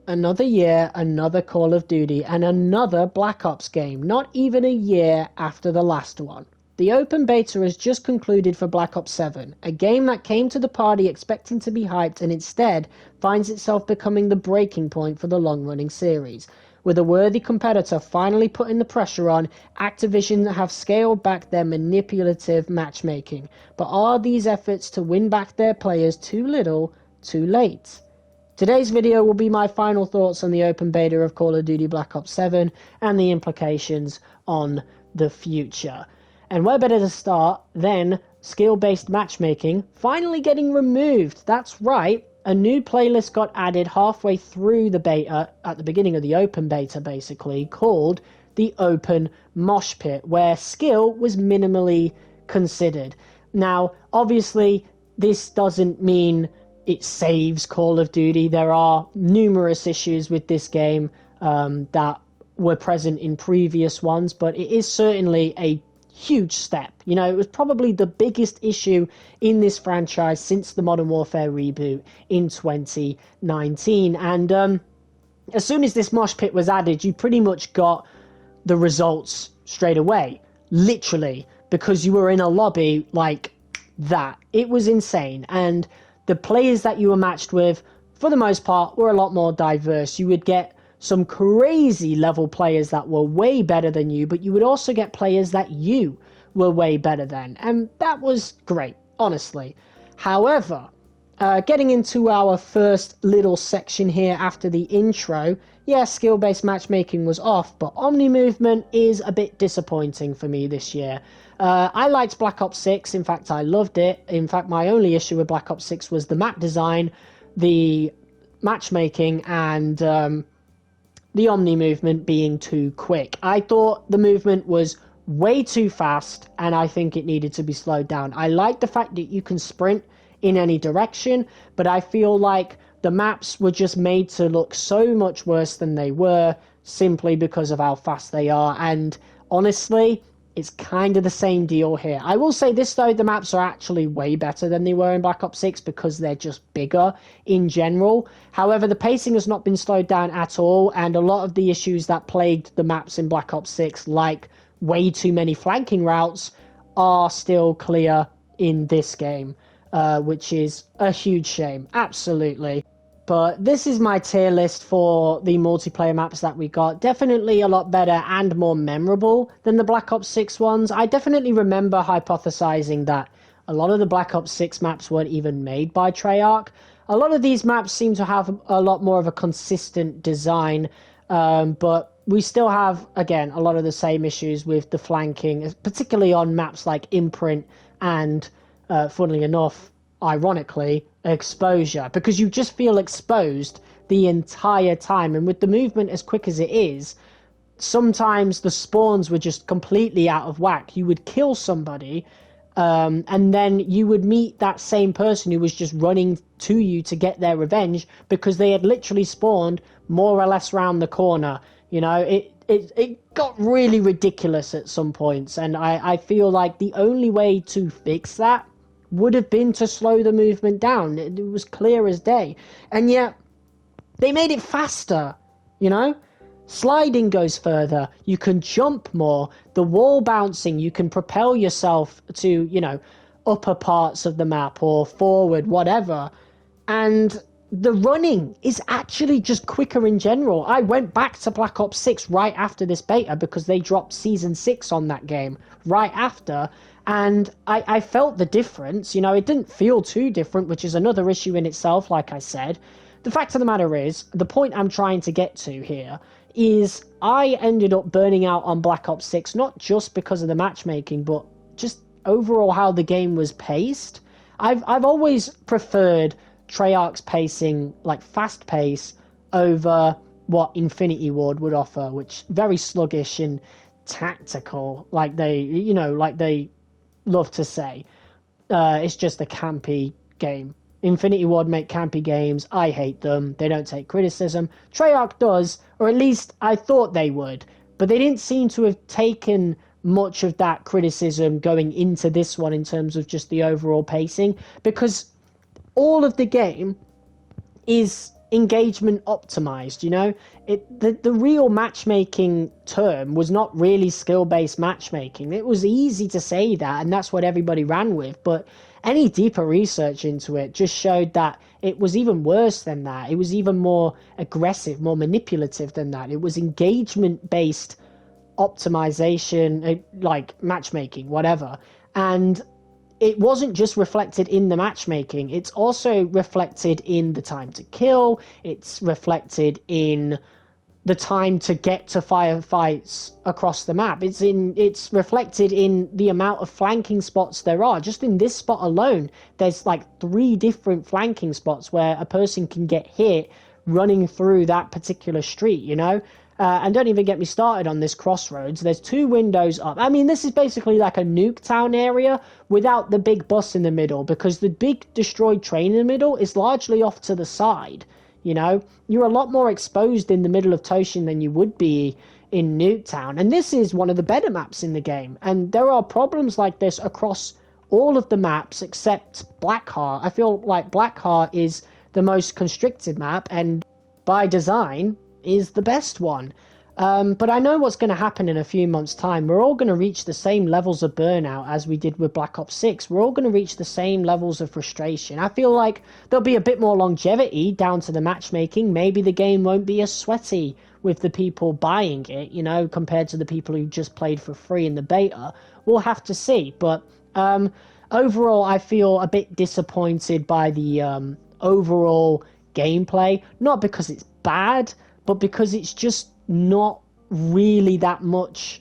Another year, another Call of Duty, and another Black Ops game, not even a year after the last one. The open beta has just concluded for Black Ops 7, a game that came to the party expecting to be hyped and instead finds itself becoming the breaking point for the long-running series. With a worthy competitor finally putting the pressure on, Activision have scaled back their manipulative matchmaking. But are these efforts to win back their players too little, too late? Today's video will be my final thoughts on the open beta of Call of Duty Black Ops 7 and the implications on the future. And where better to start than skill-based matchmaking finally getting removed. That's right, a new playlist got added halfway through the beta, at the beginning of the open beta basically, called the Open Moshpit, where skill was minimally considered. Now, obviously, this doesn't mean it saves Call of Duty. There are numerous issues with this game that were present in previous ones, but it is certainly a huge step. You know, it was probably the biggest issue in this franchise since the Modern Warfare reboot in 2019. And as soon as this mosh pit was added, you pretty much got the results straight away, literally, because you were in a lobby like that. It was insane. And the players that you were matched with, for the most part, were a lot more diverse. You would get some crazy level players that were way better than you, but you would also get players that you were way better than. And that was great, honestly. However, getting into our first little section here after the intro, yeah, skill-based matchmaking was off, but Omnimovement is a bit disappointing for me this year. I liked Black Ops 6, in fact I loved it. In fact, my only issue with Black Ops 6 was the map design, the matchmaking, and the Omnimovement being too quick. I thought the movement was way too fast, and I think it needed to be slowed down. I like the fact that you can sprint in any direction, but I feel like the maps were just made to look so much worse than they were simply because of how fast they are, and honestly, it's kind of the same deal here. I will say this though, the maps are actually way better than they were in Black Ops 6 because they're just bigger in general. However, the pacing has not been slowed down at all, and a lot of the issues that plagued the maps in Black Ops 6, like way too many flanking routes, are still clear in this game, which is a huge shame, absolutely. But this is my tier list for the multiplayer maps that we got. Definitely a lot better and more memorable than the Black Ops 6 ones. I definitely remember hypothesizing that a lot of the Black Ops 6 maps weren't even made by Treyarch. A lot of these maps seem to have a lot more of a consistent design, but we still have, again, a lot of the same issues with the flanking, particularly on maps like Imprint and, funnily enough, ironically, exposure, because you just feel exposed the entire time. And with the movement as quick as it is, sometimes the spawns were just completely out of whack. You would kill somebody, and then you would meet that same person who was just running to you to get their revenge because they had literally spawned more or less round the corner. You know, it got really ridiculous at some points, and I feel like the only way to fix that would have been to slow the movement down. It was clear as day. And yet, they made it faster, you know? Sliding goes further, you can jump more, the wall bouncing, you can propel yourself to, you know, upper parts of the map or forward, whatever. And the running is actually just quicker in general. I went back to Black Ops 6 right after this beta because they dropped Season 6 on that game right after, and I felt the difference. You know, it didn't feel too different, which is another issue in itself, like I said. The fact of the matter is, the point I'm trying to get to here is I ended up burning out on Black Ops 6, not just because of the matchmaking, but just overall how the game was paced. I've always preferred Treyarch's pacing, like fast pace, over what Infinity Ward would offer, which very sluggish and tactical, like they love to say. It's just a campy game. Infinity Ward make campy games. I hate them. They don't take criticism. Treyarch does, or at least I thought they would, but they didn't seem to have taken much of that criticism going into this one in terms of just the overall pacing, because all of the game is engagement optimized, you know? The real matchmaking term was not really skill-based matchmaking. It was easy to say that, and that's what everybody ran with, but any deeper research into it just showed that it was even worse than that. It was even more aggressive, more manipulative than that. It was engagement-based optimization, like matchmaking, whatever. And it wasn't just reflected in the matchmaking, it's also reflected in the time to kill, it's reflected in the time to get to firefights across the map. It's reflected in the amount of flanking spots there are. Just in this spot alone, there's like 3 different flanking spots where a person can get hit running through that particular street, you know? And don't even get me started on this crossroads. There's 2 windows up. I mean, this is basically like a nuke town area without the big bus in the middle, because the big destroyed train in the middle is largely off to the side. You know, you're a lot more exposed in the middle of Toshin than you would be in Nuketown. And this is one of the better maps in the game. And there are problems like this across all of the maps except Blackheart. I feel like Blackheart is the most constricted map, and by design is the best one. But I know what's going to happen in a few months' time. We're all going to reach the same levels of burnout as we did with Black Ops 6. We're all going to reach the same levels of frustration. I feel like there'll be a bit more longevity down to the matchmaking. Maybe the game won't be as sweaty with the people buying it, you know, compared to the people who just played for free in the beta. We'll have to see. But overall, I feel a bit disappointed by the overall gameplay. Not because it's bad, but because it's just not really that much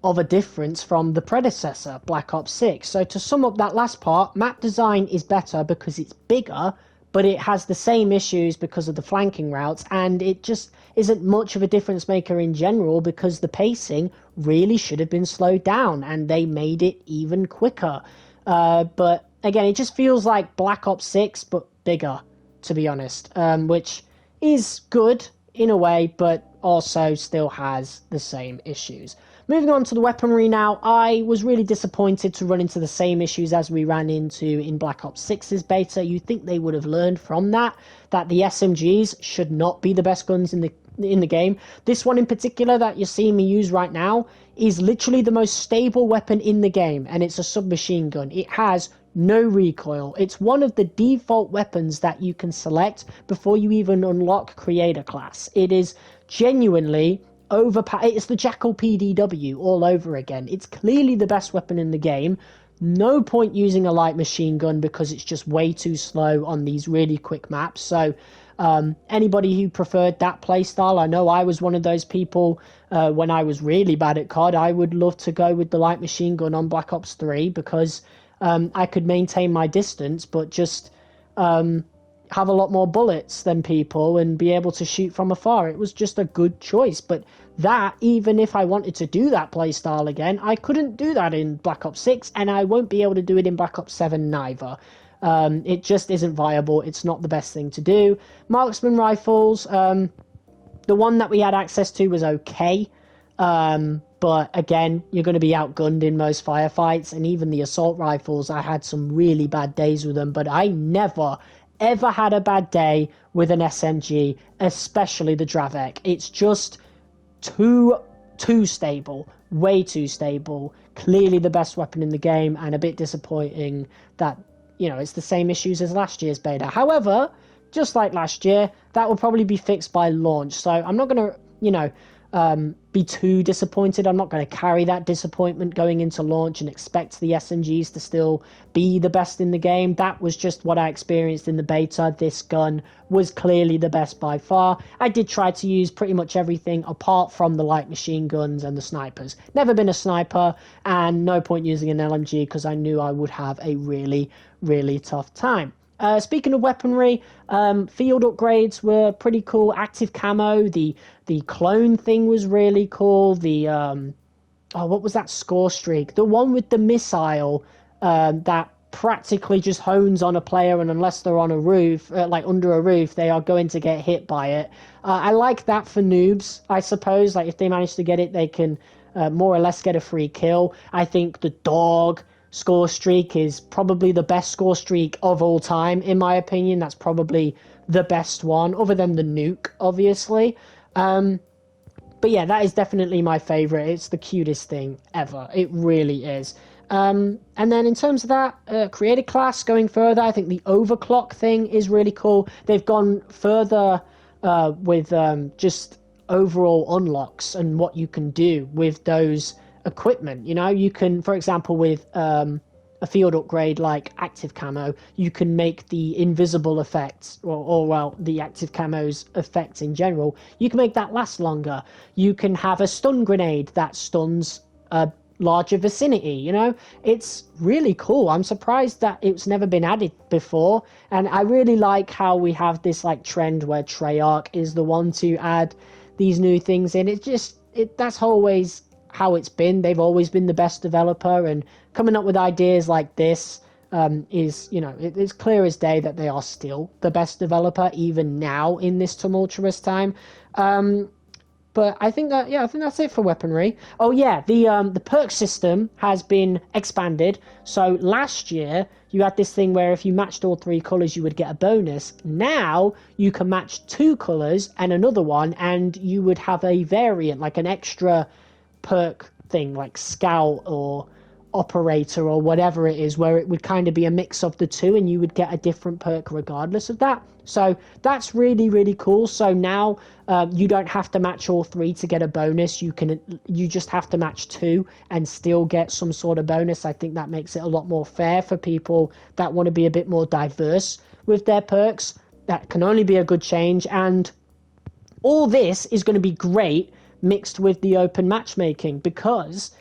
of a difference from the predecessor, Black Ops 6. So to sum up that last part, map design is better because it's bigger, but it has the same issues because of the flanking routes, and it just isn't much of a difference maker in general because the pacing really should have been slowed down, and they made it even quicker. But again, it just feels like Black Ops 6, but bigger, to be honest, which is good in a way, but also still has the same issues. Moving on to the weaponry now, I was really disappointed to run into the same issues as we ran into in Black Ops 6's beta. You'd think they would have learned from that the SMGs should not be the best guns in the game. This one in particular that you're seeing me use right now is literally the most stable weapon in the game, and it's a submachine gun. It has no recoil. It's one of the default weapons that you can select before you even unlock Creator class. It is genuinely overpowered. It's the Jackal PDW all over again. It's clearly the best weapon in the game. No point using a light machine gun because it's just way too slow on these really quick maps. So anybody who preferred that playstyle, I know I was one of those people when I was really bad at COD. I would love to go with the light machine gun on Black Ops 3 because I could maintain my distance, but just have a lot more bullets than people and be able to shoot from afar. It was just a good choice. But that, even if I wanted to do that playstyle again, I couldn't do that in Black Ops 6, and I won't be able to do it in Black Ops 7 neither. It just isn't viable. It's not the best thing to do. Marksman rifles, the one that we had access to was okay. But again, you're going to be outgunned in most firefights, and even the assault rifles, I had some really bad days with them, but I never, ever had a bad day with an SMG, especially the Dravek. It's just too stable, way too stable, clearly the best weapon in the game, and a bit disappointing that, you know, it's the same issues as last year's beta. However, just like last year, that will probably be fixed by launch, so I'm not going to, you know, be too disappointed. I'm not going to carry that disappointment going into launch and expect the SMGs to still be the best in the game. That was just what I experienced in the beta. This gun was clearly the best by far. I did try to use pretty much everything apart from the light machine guns and the snipers. Never been a sniper, and no point using an LMG because I knew I would have a really, really tough time. Speaking of weaponry, field upgrades were pretty cool. Active camo, the clone thing was really cool. The what was that score streak? The one with the missile that practically just hones on a player, and unless they're on a roof, like under a roof, they are going to get hit by it. I like that for noobs, I suppose. Like if they manage to get it, they can more or less get a free kill. I think the dog score streak is probably the best score streak of all time, in my opinion. That's probably the best one, other than the nuke, obviously. But yeah, that is definitely my favorite. It's the cutest thing ever. It really is. And then in terms of that, create a class going further, I think the overclock thing is really cool. They've gone further with just overall unlocks and what you can do with those equipment. You know, you can, for example, with a field upgrade like active camo, you can make the invisible effects, or well, the active camo's effects in general, you can make that last longer. You can have a stun grenade that stuns a larger vicinity, you know? It's really cool. I'm surprised that it's never been added before, and I really like how we have this like trend where Treyarch is the one to add these new things in. That's always how it's been. They've always been the best developer, and coming up with ideas like this is, you know, it's clear as day that they are still the best developer even now in this tumultuous time. But I think that's it for weaponry. Oh yeah, the perk system has been expanded. So last year you had this thing where if you matched all 3 colors you would get a bonus. Now you can match 2 colors and another one, and you would have a variant, like an extra perk thing, like scout or operator or whatever it is, where it would kind of be a mix of the two, and you would get a different perk regardless of that. So that's really, really cool. So now you don't have to match all 3 to get a bonus. You just have to match 2 and still get some sort of bonus. I think that makes it a lot more fair for people that want to be a bit more diverse with their perks. That can only be a good change, and all this is going to be great mixed with the open matchmaking, because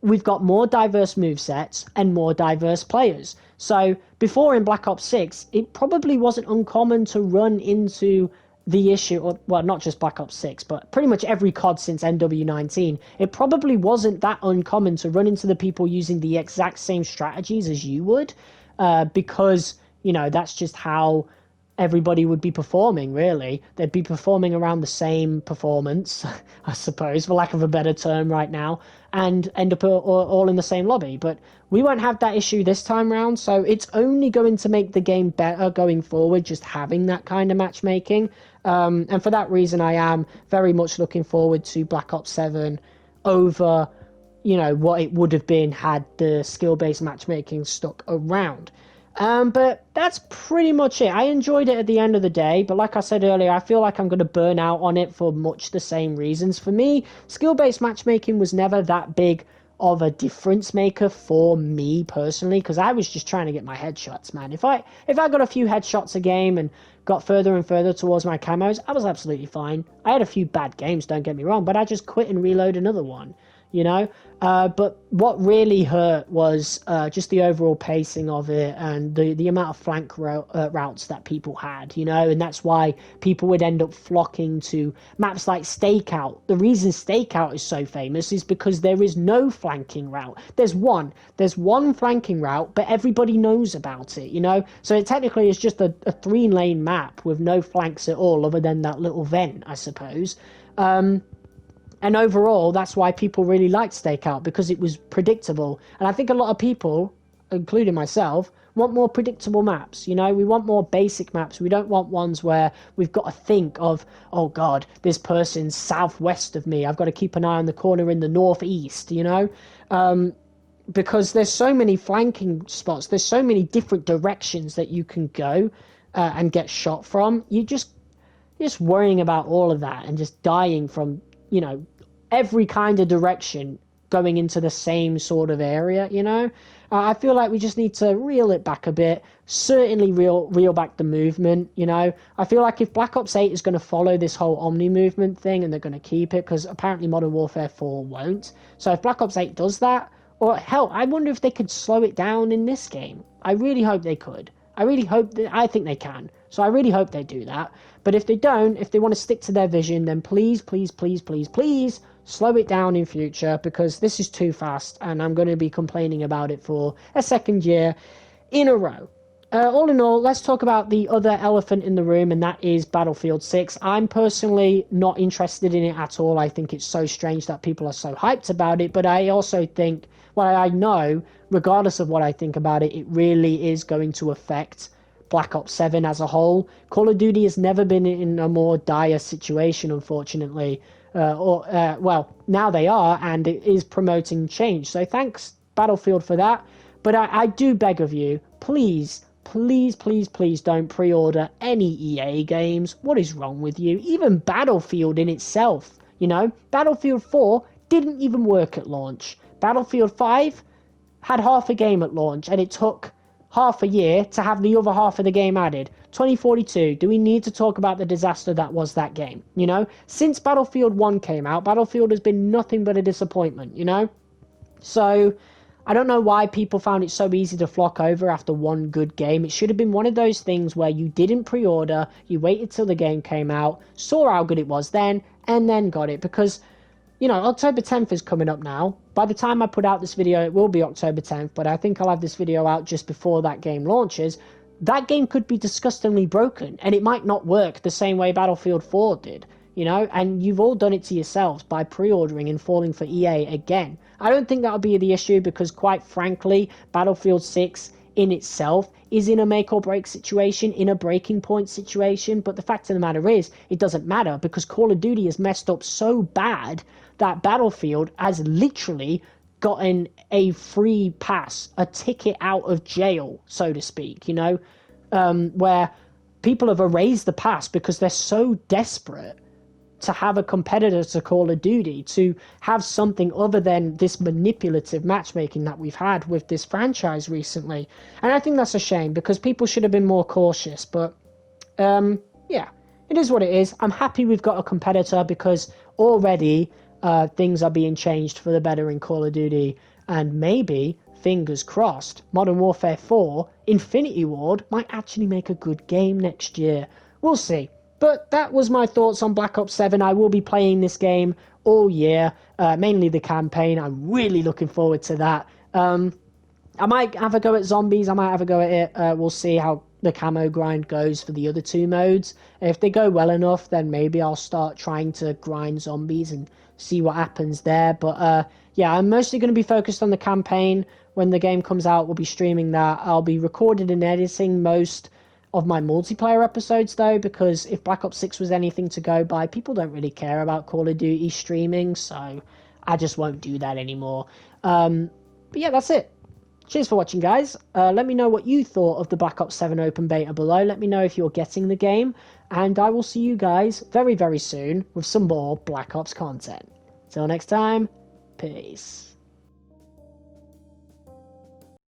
we've got more diverse movesets and more diverse players. So before in Black Ops 6, it probably wasn't uncommon to run into the issue, or well, not just Black Ops 6, but pretty much every COD since NW19, it probably wasn't that uncommon to run into the people using the exact same strategies as you would, because, you know, that's just how everybody would be performing, really. They'd be performing around the same performance, I suppose, for lack of a better term right now, and end up all in the same lobby. But we won't have that issue this time round, so it's only going to make the game better going forward, just having that kind of matchmaking. And for that reason, I am very much looking forward to Black Ops 7 over, you know, what it would have been had the skill-based matchmaking stuck around. But that's pretty much it. I enjoyed it at the end of the day, but like I said earlier, I feel like I'm going to burn out on it for much the same reasons. For me, skill-based matchmaking was never that big of a difference maker for me personally, because I was just trying to get my headshots, man. If I got a few headshots a game and got further and further towards my camos, I was absolutely fine. I had a few bad games, don't get me wrong, but I just quit and reload another one, you know? But what really hurt was just the overall pacing of it, and the amount of flank routes that people had, you know, and that's why people would end up flocking to maps like Stakeout. The reason Stakeout is so famous is because there is no flanking route. There's one flanking route, but everybody knows about it, you know, so it technically is just a 3-lane map with no flanks at all, other than that little vent, I suppose. And overall, that's why people really liked Stakeout, because it was predictable. And I think a lot of people, including myself, want more predictable maps. You know, we want more basic maps. We don't want ones where we've got to think of, oh God, this person's southwest of me, I've got to keep an eye on the corner in the northeast, you know? Because there's so many flanking spots, there's so many different directions that you can go and get shot from. You're just worrying about all of that and just dying from, you know, every kind of direction going into the same sort of area, you know? I feel like we just need to reel it back a bit, certainly reel back the movement, you know? I feel like if Black Ops 8 is going to follow this whole Omni-Movement thing, and they're going to keep it, because apparently Modern Warfare 4 won't. So if Black Ops 8 does that, or hell, I wonder if they could slow it down in this game. I really hope they could. I think they can. So I really hope they do that. But if they don't, if they want to stick to their vision, then please, please, please, please, please slow it down in future, because this is too fast, and I'm going to be complaining about it for a second year in a row. All in all, let's talk about the other elephant in the room, and that is Battlefield 6. I'm personally not interested in it at all. I think it's so strange that people are so hyped about it, but I also think, well, I know, regardless of what I think about it, it really is going to affect Black Ops 7 as a whole. Call of Duty has never been in a more dire situation, unfortunately. Well, now they are, and it is promoting change. So thanks, Battlefield, for that. But I do beg of you, please, please, please, please don't pre-order any EA games. What is wrong with you? Even Battlefield in itself, you know? Battlefield 4 didn't even work at launch. Battlefield 5 had half a game at launch, and it took half a year to have the other half of the game added. 2042, do we need to talk about the disaster that was that game? You know, since Battlefield 1 came out, Battlefield has been nothing but a disappointment, you know? So, I don't know why people found it so easy to flock over after one good game. It should have been one of those things where you didn't pre-order, you waited till the game came out, saw how good it was then, and then got it. Because, you know, October 10th is coming up now. By the time I put out this video, it will be October 10th, but I think I'll have this video out just before that game launches. That game could be disgustingly broken, and it might not work the same way Battlefield 4 did, you know? And you've all done it to yourselves by pre-ordering and falling for EA again. I don't think that'll be the issue because, quite frankly, Battlefield 6 in itself is in a make or break situation, in a breaking point situation, but the fact of the matter is, it doesn't matter because Call of Duty has messed up so bad that Battlefield has literally gotten a free pass, a ticket out of jail, so to speak, you know, where people have erased the past because they're so desperate to have a competitor to Call of Duty, to have something other than this manipulative matchmaking that we've had with this franchise recently. And I think that's a shame because people should have been more cautious. But yeah, it is what it is. I'm happy we've got a competitor because already things are being changed for the better in Call of Duty. And maybe, fingers crossed, Modern Warfare 4 Infinity Ward might actually make a good game next year. We'll see. But that was my thoughts on Black Ops 7. I will be playing this game all year, mainly the campaign. I'm really looking forward to that. I might have a go at zombies. I might have a go at it. We'll see how the camo grind goes for the other two modes. If they go well enough, then maybe I'll start trying to grind zombies and see what happens there. But yeah, I'm mostly going to be focused on the campaign. When the game comes out, we'll be streaming that. I'll be recording and editing most of my multiplayer episodes though, because if Black Ops 6 was anything to go by, people don't really care about Call of Duty streaming, so I just won't do that anymore. But yeah, that's it. Cheers for watching, guys. Let me know what you thought of the Black Ops 7 open beta below. Let me know if you're getting the game, and I will see you guys very, very soon with some more Black Ops content. Till next time, peace.